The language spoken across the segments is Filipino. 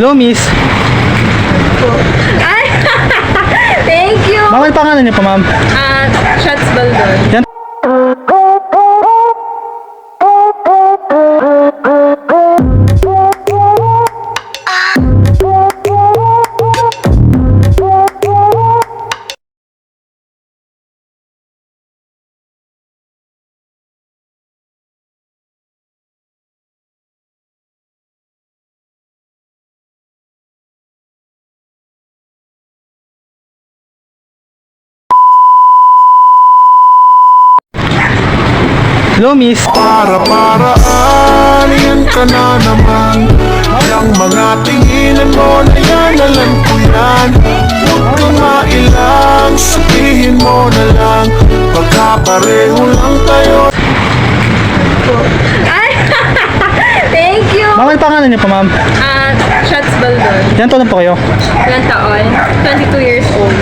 Hello, miss. Ay! Thank you! Ma'am, ano pangalan niyo po, ma'am? Shots Baldon. Yan. Hello, miss. Para-paraan, yan ka na naman. Yang mga tinginan mo na yan, alam ko yan. Huwag kang mailang, sabihin mo na lang. Pagkapareho lang tayo. Ay! Thank you! Ma'am, ano pangalan niyo po, ma'am? Shots Baldon. Yan, taon po kayo. Ilan taon? 22 years old.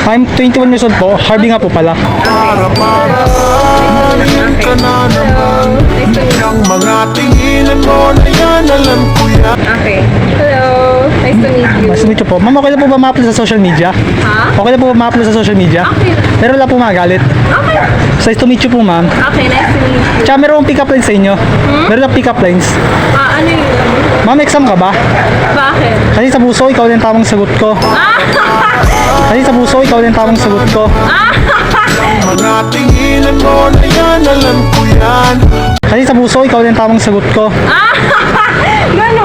I'm 21 years old po. Harvey nga po pala. Para-paraan, yan ka na naman. Nice to meet you. Yang mga tinginan mo na yan, alam ko yan. Okay. Hello. Nice to meet you. Nice to meet you po. Ma'am, okay na po ba ma-upload sa social media? Ha? Okay na po ba ma-upload sa social media? Okay lang. Pero wala po magalit. Okay. Nice to meet you po, ma'am. Okay, nice to meet you. Tsaka meron akong pick-up lines sa inyo. Meron akong pick-up lines. Ano yun? Ma'am, exam ka ba? Bakit? Kasi sa puso, ikaw din tamang sagot ko. Kasi sa puso, ikaw din tamang sagot ko. Mga tinginan mo na yan, alam ko yan. Kasi sa puso, ikaw din tamang sagot ko. Ganon.